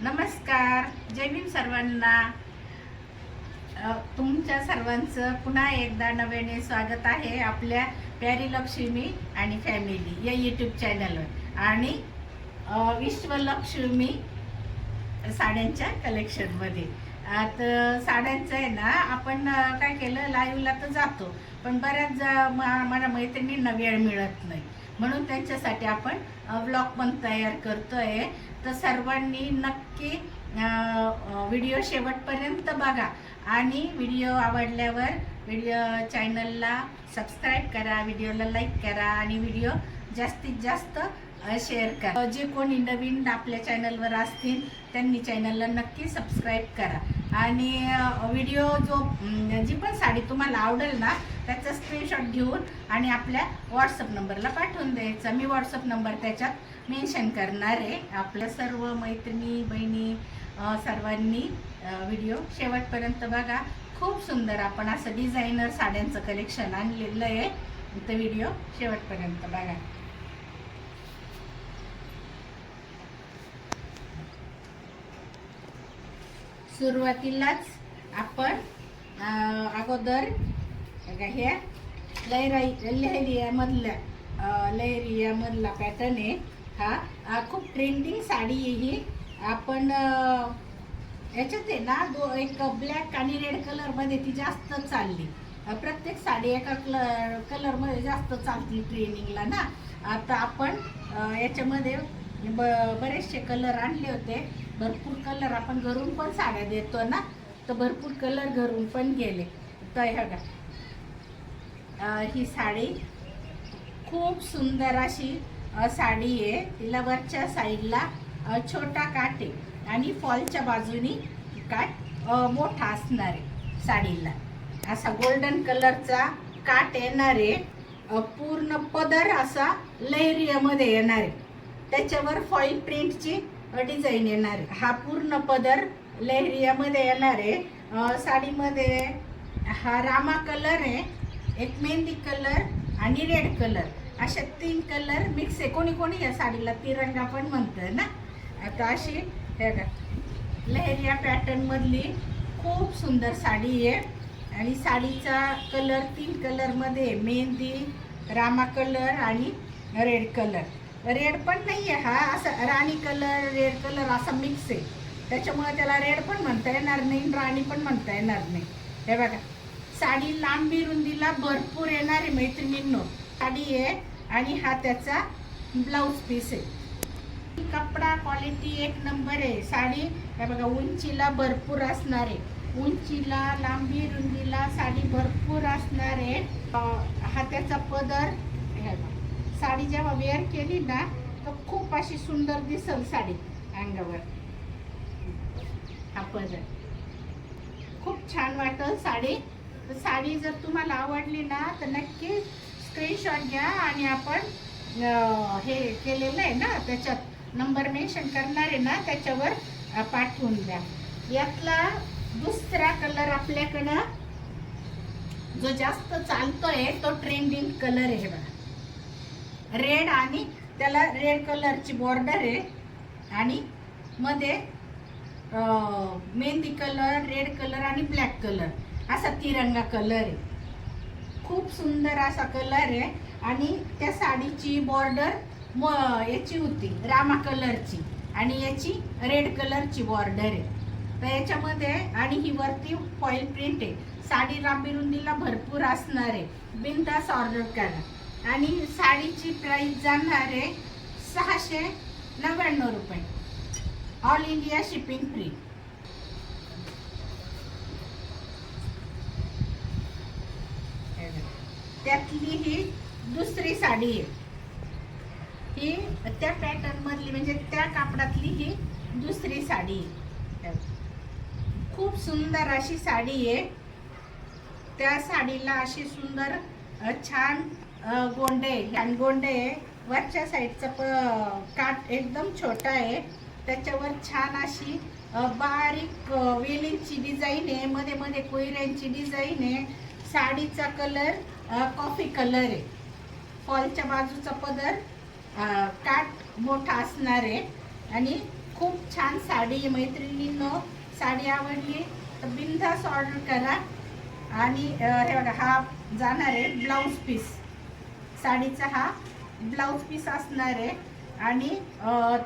नमस्कार, जय भीम सर्वांना. तुमच्या सर्वांचं पुन्हा एकदा नव्याने स्वागत आहे आपल्या प्यारी लक्ष्मी आणि फॅमिली या यूट्यूब चॅनलवर आणि विश्वलक्ष्मी साड्यांच्या कलेक्शनमध्ये. आता साड्यांचं आहे ना, आपण काय केलं, लाईव्हला तर जातो पण बऱ्याच माझ्या मैत्रिणींना वेळ मिळत नाही, म्हणून त्यांच्यासाठी आपण व्लॉग पण तयार करतोय. तर सर्वांनी नक्की व्हिडिओ शेवटपर्यंत बघा आणि व्हिडिओ आवडल्यावर चॅनलला सबस्क्राईब करा, व्हिडिओला लाईक करा आणि व्हिडिओ जास्तीत जास्त शेअर करा. जे कोणी नवीन आपल्या चॅनलवर असतील त्यांनी चॅनलला नक्की सबस्क्राईब करा आणि व्हिडिओ जी पण साडी तुम्हाला आवडेल ना त्याचा स्क्रीनशॉट घेऊन आणि आपल्या व्हॉट्सअप नंबरला पाठवून द्यायचा. मी व्हॉट्सअप नंबर त्याच्यात मेन्शन करणार आहे. आपल्या सर्व मैत्रिणी बहिणी सर्वांनी व्हिडिओ शेवटपर्यंत बघा. खूप सुंदर आपण असं डिझायनर साड्यांचं कलेक्शन आणलेलं आहे, तर व्हिडिओ शेवटपर्यंत बघा. सुरुवातीलाच आपण अगोदर ह्या लहरियामधला पॅटर्न आहे. हा खूप ट्रेंडिंग साडी आहे ही. आपण याच्यात आहे ना एक ब्लॅक आणि रेड कलरमध्ये ती जास्त चालली. प्रत्येक साडी एका कलरमध्ये जास्त चालती ट्रेनिंगला ना. आता आपण याच्यामध्ये बरेचसे कलर आणले होते. भरपूर कलर आपण घरून पण साड्या देतो ना, तर भरपूर कलर घरून पण गेले. तर ही साडी खूप सुंदर अशी साडी आहे. तिला वरच्या साईडला छोटा काठ आहे आणि फॉलच्या बाजूनी काठ मोठा असणार आहे. साडीला असा गोल्डन कलरचा काठ येणार आहे. पूर्ण पदर असा लहरियामध्ये येणार आहे. त्याच्यावर फॉईल प्रिंटची डिझाईन येणार आहे. हा पूर्ण पदर लहरियामध्ये येणार आहे. साडीमध्ये हा रामा कलर आहे, एक मेहंदी कलर आणि रेड कलर, अशा 3 कलर मिक्स आहे. कोणी कोणी या साडीला तिरंगा पण म्हणतं ना. आता अशी लहरिया पॅटर्न मधली खूप सुंदर साडी आहे आणि साडीचा कलर 3 कलरमध्ये, मेहंदी, रामा कलर आणि रेड कलर. रेड पण नाही आहे, हा असा राणी कलर रेड कलर असा मिक्स आहे. त्याच्यामुळे त्याला रेड पण म्हणता येणार नाही, राणी पण म्हणता येणार नाही. हे बघा, साडी लांबी रुंदीला भरपूर येणार आहे मैत्रिणींनो. साडी आहे आणि हा त्याचा ब्लाऊज पीस आहे. कपडा क्वालिटी एक नंबर आहे. साडी हे बघा उंचीला भरपूर असणार आहे. उंचीला लांबी रुंदीला साडी भरपूर असणार आहे. हा त्याचा पदर. साडी जेव्हा वेअर केली ना तर खूप अशी सुंदर दिसल साडी अंगावर. हा पदर खूप छान वाटेल साडी. तर साडी जर तुम्हाला आवडली ना तर नक्की स्क्रीनशॉट घ्या आणि आपण हे केलेलं आहे ना त्याच्यात नंबर मेन्शन करणार आहे ना त्याच्यावर पाठवून द्या. यातला दुसरा कलर आपल्याकडं जो जास्त चालतोय तो ट्रेंडिंग कलर आहे बघा, रेड आणि त्याला रेड कलरची बॉर्डर आहे आणि मध्ये मेहंदी कलर, रेड कलर आणि ब्लॅक कलर असा तिरंगा कलर आहे. खूप सुंदर असा कलर आहे आणि त्या साडीची बॉर्डर याची होती रामा कलरची आणि याची रेड कलरची बॉर्डर आहे. तर याच्यामध्ये आणि ही वरती फॉईल प्रिंट आहे. साडी लांबी रुंदीला भरपूर असणार आहे. बिनधास्त ऑर्डर करा. आणि साडीची प्राइस जाणार आहे 699 रुपये. All India shipping free. त्यातली ही दुसरी साडी आहे. ही त्या पॅटर्न मधली म्हणजे त्या कापडातली ही दुसरी साडी आहे. खूप सुंदर अशी साडी आहे. त्या साडीला अशी सुंदर छान गोंडे वरच्या साईडचा काठ एकदम छोटा आहे. त्याच्यावर छान अशी बारीक वेलींची डिझाईन आहे. मध्ये मध्ये कोयऱ्यांची डिझाईन आहे. साडीचा कलर कॉफी कलर आहे. फॉलच्या बाजूचा पदर काठ मोठा असणार आहे आणि खूप छान साडी आहे मैत्रिणींनो. साडी आवडली तर बिनधास्त ऑर्डर करा. आणि हे बघा, हा जाणार आहे ब्लाऊज पीस. साडीचा हा ब्लाऊज पीस असणार आहे. आणि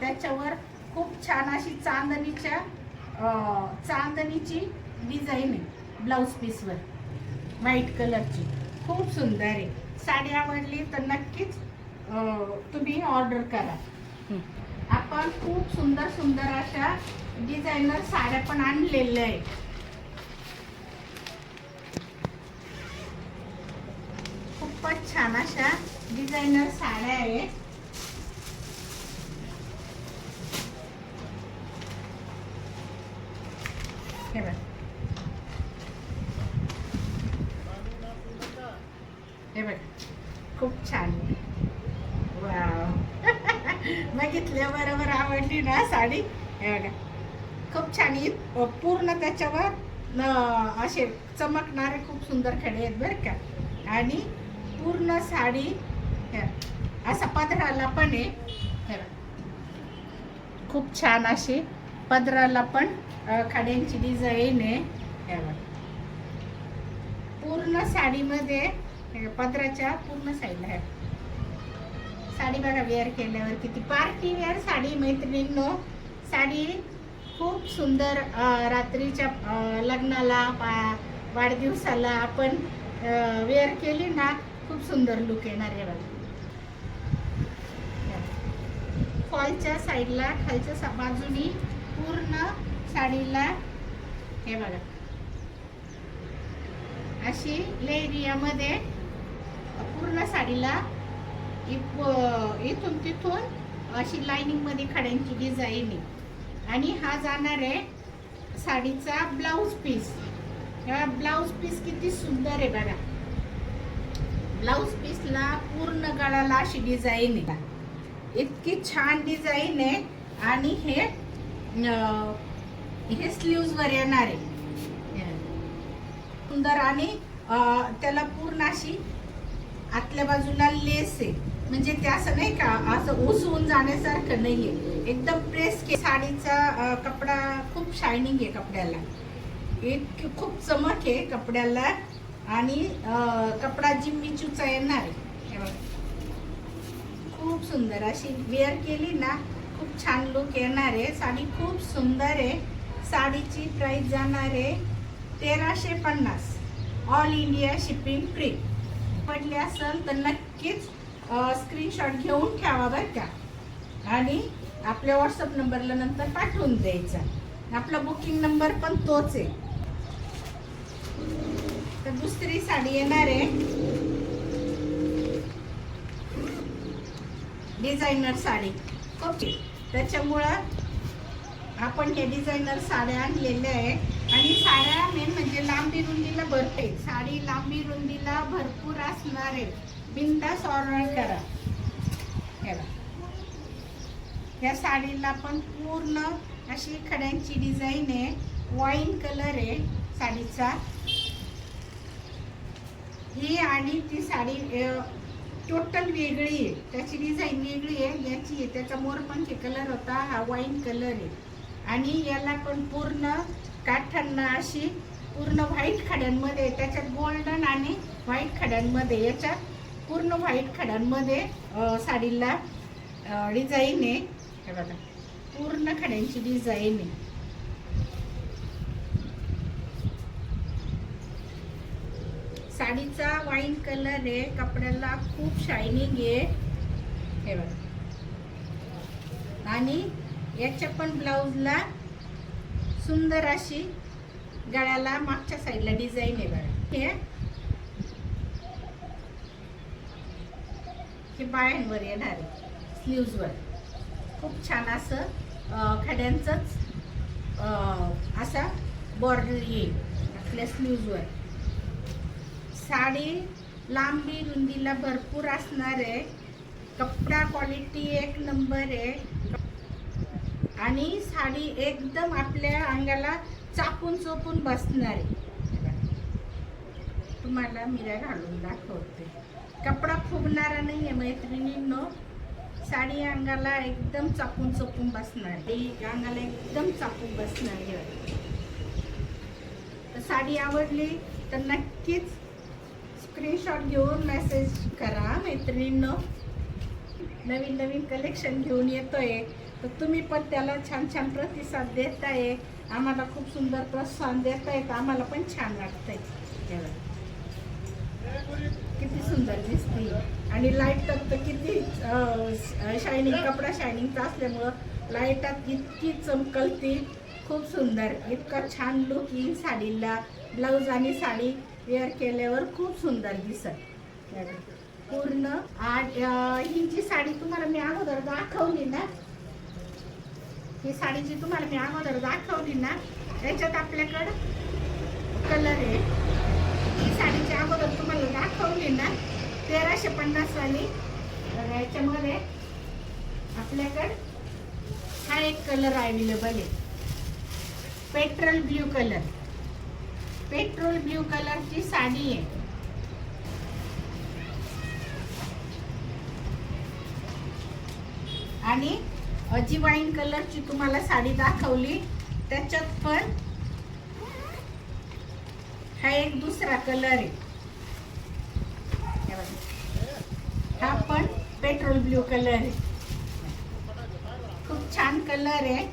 त्याच्यावर खूप छान अशी चांदणीची डिझाईन आहे ब्लाऊज पीसवर, व्हाईट कलरची. खूप सुंदर आहे. साडी आवडली तर नक्कीच तुम्ही ऑर्डर करा. आपण खूप सुंदर सुंदर अशा डिझायनर साड्या पण आणलेल्या आहे. खूपच छान अशा डिझायनर साड्या आहेत. हे बघ, हे बघ, खूप छान. वाव बघितल्या बरोबर आवडली ना साडी. हे बघा, खूप छान. पूर्ण त्याच्यावर असे चमकणारे खूप सुंदर खडे आहेत बरं का. आणि पूर्ण साडी असा पदराला पण आहे. हे बघा, खूप छान अशी पदराला पण खड्यांची डिझाईन आहे. हे बघा, पूर्ण साडीमध्ये पदराच्या पूर्ण साईडला आहे. साडी बघा वेअर केल्यावर किती पार्टी वेअर साडी मैत्रिणींनो. साडी खूप सुंदर रात्रीच्या लग्नाला वाढदिवसाला आपण वेअर केली ना, खूप सुंदर लुक येणार आहे बघा. फॉलच्या साईडला खालच्या बाजूनी पूर्ण साडीला हे बघा अशी लेरियामध्ये पूर्ण साडीला इथून तिथून अशी लाइनिंग मध्ये खड्यांची डिझाईन आहे. आणि हा जाणार आहे साडीचा ब्लाऊज पीस. ब्लाऊज पीस किती सुंदर आहे बघा. ब्लाऊज पीसला पूर्ण गळाला अशी डिझाईन आहे. इतकी छान डिझाईन आहे. आणि हे स्लीव्ज वर येणार आहे सुंदर. आणि त्याला पूर्ण अशी आतल्या बाजूला लेस आहे. म्हणजे ते असं नाही का असं उसवून जाण्यासारखं नाहीये, एकदम प्रेस के. साडीचा कपडा खूप शायनिंग आहे कपड्याला. इतकी खूप चमक आहे कपड्याला. आणि कपडा जिम्मीचूचा येणार आहे. खूप सुंदर अशी वेअर केली ना, खूप छान लुक येणार आहे. साडी खूप सुंदर आहे. साडीची प्राइस जाणार आहे 1350. All India shipping free. पडले असेल तर नक्कीच स्क्रीनशॉट घेऊन ठेवा बरं का. आणि आपल्या व्हॉट्सअप नंबरला नंतर पाठवून द्यायचा. आपला बुकिंग नंबर पण तोच आहे. तर दुसरी साडी येणार आहे डिझायनर साडी. ओके, त्याच्यामुळं आपण हे डिझायनर साड्या आणलेल्या आहे. आणि साड्या मेन म्हणजे लांबी रुंदीला भरते. साडी लांबी रुंदीला भरपूर असणार आहे. बिनधास्त ऑर्डर करा. या साडीला पण पूर्ण अशी खड्यांची डिझाईन आहे. वाईन कलर आहे साडीचा. ही आणि ती साडी टोटल वेगळी आहे. त्याची डिझाईन वेगळी आहे. याची आहे त्याचा मोरपंखी कलर होता, हा वाईन कलर आहे. आणि याला पण पूर्ण काठांना अशी पूर्ण व्हाईट खड्यांमध्ये, त्याच्यात गोल्डन आणि व्हाईट खड्यांमध्ये, याच्यात पूर्ण व्हाईट खड्यांमध्ये साडीला डिझाईन आहे. हे बघा, पूर्ण खड्यांची डिझाईन आहे. साडीचा वाईन कलर आहे. कपड्याला खूप शायनिंग आहे. हे बघा. आणि याच्या पण ब्लाऊजला सुंदर अशी गळ्याला मागच्या साईडला डिझाईन आहे बघा. हे बायांवर येणार आहे स्लीव्जवर. खूप छान असं खड्यांचंच असा बॉर्डर येईल आपल्या स्लीव्जवर. साडी लांबी रुंदीला भरपूर असणार आहे. कपडा क्वालिटी एक नंबर आहे. आणि साडी एकदम आपल्या अंगाला चापून चोपून बसणार आहे. तुम्हाला मिऱ्या घालून दाखवते. कपडा फुगणारा नाही आहे मैत्रिणींनो. साडी अंगाला एकदम चापून चपून बसणार, ही अंगाला एकदम चापून बसणार. हे तर साडी आवडली तर नक्कीच स्क्रीनशॉट घेऊन मेसेज करा मैत्रिणींनो. नवीन नवीन कलेक्शन घेऊन येतोय तर तुम्ही पण त्याला छान छान प्रतिसाद देताय, आम्हाला खूप सुंदर प्रोत्साहन देताय, तर आम्हाला पण छान वाटतंय. किती सुंदर दिसते आणि लाईटात तर किती शायनिंग, कपडा शायनिंगचा असल्यामुळं लाईटात इतकी चमकलती, खूप सुंदर, इतका छान लुक येईल साडीला. ब्लाऊज आणि साडी वेअर केल्यावर खूप सुंदर दिसत पूर्ण. ही जी साडी तुम्हाला मी अगोदर दाखवली ना, ही साडी जी तुम्हाला मी अगोदर दाखवली ना, याच्यात आपल्याकडं कलर आहे. ही साडीची अगोदर तुम्हाला दाखवली ना 1350 वाली, याच्यामध्ये आपल्याकडं हा एक कलर अवेलेबल आहे, petrol blue colour. Petrol blue कलरची साडी आहे. आणि जी वाईन कलरची तुम्हाला साडी दाखवली त्याच्यात पण हा एक दुसरा कलर आहे. हा पण पेट्रोल ब्ल्यू कलर आहे, खूप छान कलर आहे.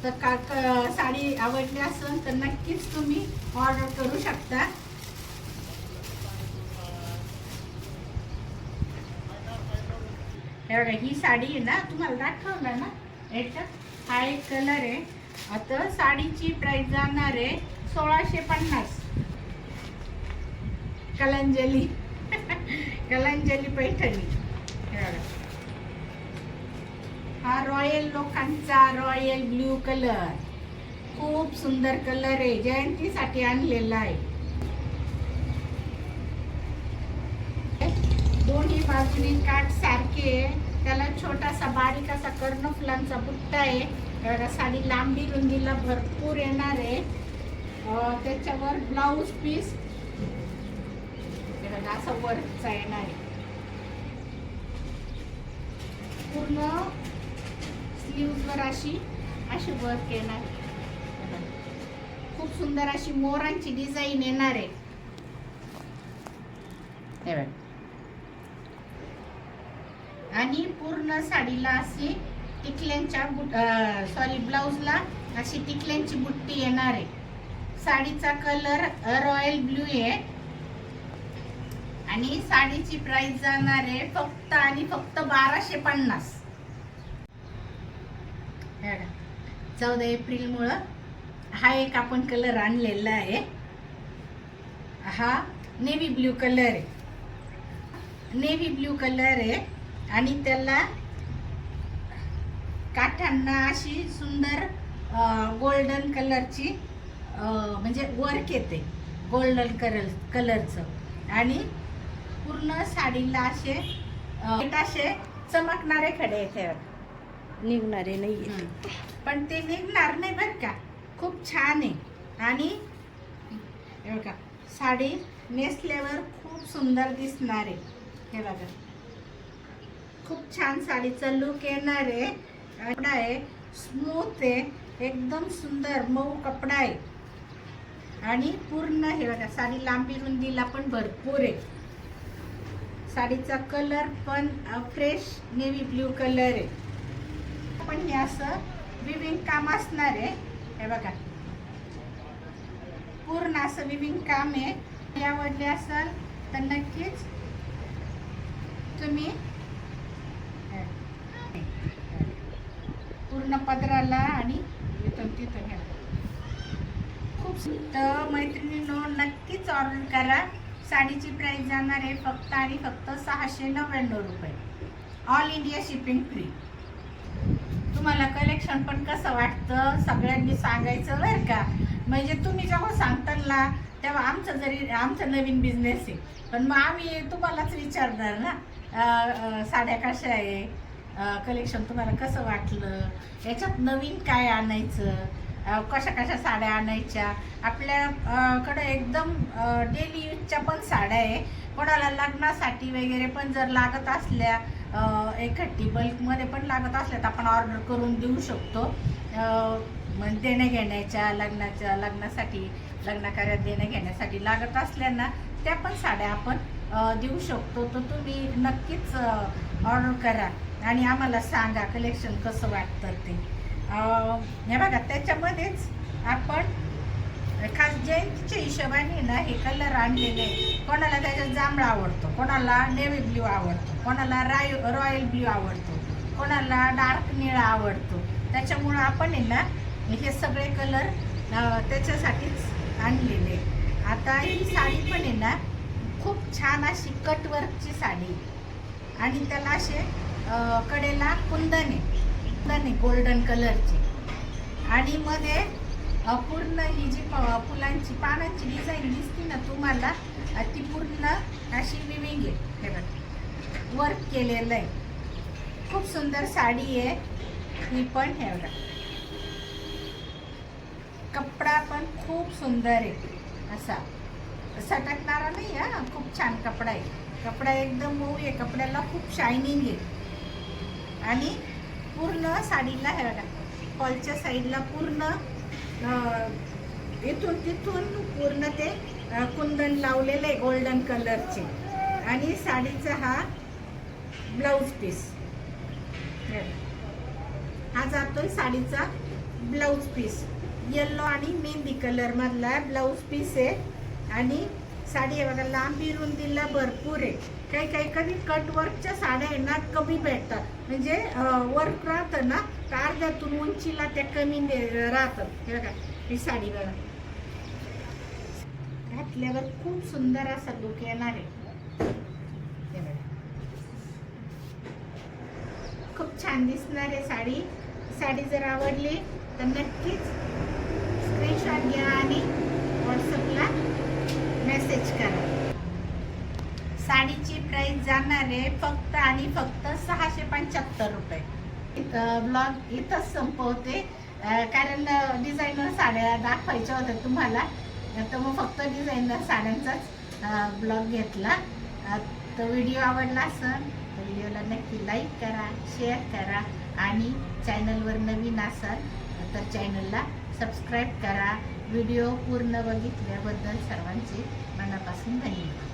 तर साडी आवडली असेल तर नक्कीच तुम्ही ऑर्डर करू शकता. हे बघा, ही साडी आहे ना, तुम्हाला दाखवलं ना याच्यात हा एक कलर आहे. आता साडीची प्राइस जाणार आहे 1650. कलांजली कलांजली पैठणी. हा रॉयल लोकांचा रॉयल ब्ल्यू कलर, खूप सुंदर कलर आहे, जयंतीसाठी आणलेला आहे. दोन्ही बाजूनी काठ सारखे, त्याला छोटासा बारीक असा कर्णफुलांचा बुट्टा आहे. साडी लांबी रुंदीला भरपूर येणार आहे. त्याच्यावर ब्लाऊज पीस असा वर्कचा येणार आहे. पूर्ण स्लीव्हजवर अशी वर्क येणार. खूप सुंदर अशी मोरांची डिझाईन येणार आहे. हे बघ, आणि पूर्ण साडीला अशी टिकल्यांच्या ब्लाऊजला अशी टिकल्यांची बुट्टी येणार आहे. साडीचा कलर रॉयल ब्ल्यू आहे आणि साडीची प्राइस जाणार आहे फक्त आणि फक्त 1250. 14 एप्रिल मुळे हा एक आपण कलर आणलेला आहे. हा नेव्ही ब्ल्यू कलर आहे, नेव्ही ब्ल्यू कलर आहे आणि त्याला काठांना अशी सुंदर गोल्डन कलरची म्हणजे वर्क येते, गोल्डन कलरचं. आणि पूर्ण साडीला असे चमकणारे खडे येते, निघणारे नाही पण ते निघणार नाही बरं का, खूप छान आहे. आणि हे बघा, साडी नेसल्यावर खूप सुंदर दिसणार आहे. हे बघा, खूप छान साडीचा लुक येणार आहे. कपडा आहे स्मूथ आहे, एकदम सुंदर मऊ कपडा आहे. आणि पूर्ण हे बघा, साडी लांबी रुंदीला पण भरपूर आहे. साडीचा कलर पण फ्रेश नेव्ही ब्ल्यू कलर आहे. पण हे असं विविंग काम असणार आहे. हे बघा, पूर्ण असं विविंग काम आहे. आवडले असेल तर नक्कीच तुम्ही पूर्ण पदराला आणि इथून तिथून खूप तर मैत्रिणींनो नक्कीच ऑर्डर करा. साडीची प्राइस जाणार आहे फक्त आणि फक्त 699 रुपये, ऑल इंडिया शिपिंग फ्री. तुम्हाला कलेक्शन पण कसं वाटतं सगळ्यांनी सांगायचं बरं का, म्हणजे तुम्ही जेव्हा सांगताल ना तेव्हा आमचा नवीन बिझनेस आहे, पण मग आम्ही तुम्हालाच विचारणार ना साड्या कशा आहे, कलेक्शन तुम्हाला कसं वाटलं, याच्यात नवीन काय आणायचं, कशा साड्या आणायच्या. आपल्याकडं एकदम डेली यूजच्या पण साड्या आहे. कोणाला लग्नासाठी वगैरे पण जर लागत असल्या एकखट्टी बल्कमध्ये पण लागत असल्या तर आपण ऑर्डर करून देऊ शकतो. देण्या घेण्याच्या लग्नासाठी लग्न कार्यात देण्या घेण्यासाठी लागत असल्याना त्या पण साड्या आपण देऊ शकतो. तर तुम्ही नक्कीच ऑर्डर करा आणि आम्हाला सांगा कलेक्शन कसं वाटतं ते. हे बघा, त्याच्यामध्येच आपण खास जयंतीच्या हिशोबाने ना हे कलर आणलेले. कोणाला त्याच्यात जांभळा आवडतो, कोणाला नेव्ही ब्ल्यू आवडतो, कोणाला रॉयल ब्ल्यू आवडतो, कोणाला डार्क निळा आवडतो. त्याच्यामुळं आपण आहे ना हे सगळे कलर त्याच्यासाठीच आणलेले. आता ही साडी पण आहे ना खूप छान अशी कटवर्कची साडी आणि त्याला असे कडेला कुंदन आहे गोल्डन कलरची आणि मध्ये पूर्ण ही जी फुलांची पानांची डिझाईन दिसते ना तुम्हाला, ती पूर्ण अशी विविंग आहे. हे बघा, वर्क केलेलं आहे. खूप सुंदर साडी आहे ही पण. हे बघा, कपडा पण खूप सुंदर आहे, असा सटकणारा नाही हा, खूप छान कपडा आहे. कपडा एकदम मऊ आहे, कपड्याला खूप शायनिंग आहे आणि पूर्ण साडीला हे बघा फॉलच्या साईडला पूर्ण इथून तिथून पूर्ण ते कुंदन लावलेले गोल्डन कलरचे. आणि साडीचा हा ब्लाऊज पीस, हा जातोय साडीचा ब्लाऊज पीस. येल्लो आणि मेहंदी कलर मधला ब्लाऊज पीस आहे आणि साडी आहे बघा, लांबी रुंदीला भरपूर आहे. काही कधी कटवर्कच्या साड्या आहे ना कमी भेटतात, म्हणजे वर्क राहतं ना तर अर्ध्यातून उंचीला त्या कमी राहतात. हे बघा, ही साडी बघा, घातल्यावर खूप सुंदर असा लुक येणार आहे. हे बघा, खूप छान दिसणार आहे साडी. साडी जर आवडली तर नक्कीच स्क्रीनशॉट घ्या आणि व्हॉट्सअपला मेसेज करा. साडीची प्राइस जाणार आहे फक्त आणि फक्त 675 रुपये. ब्लॉग इथंच संपवते, कारण डिझायनर साड्या दाखवायच्या होत्या तुम्हाला, तर मग फक्त डिझायनर साड्यांचाच ब्लॉग घेतला. तर व्हिडिओ आवडला असेल तर व्हिडिओला नक्की लाईक करा, शेअर करा आणि चॅनलवर नवीन असाल तर चॅनलला सबस्क्राईब करा. व्हिडिओ पूर्ण बघितल्याबद्दल सर्वांचे मनापासून धन्यवाद.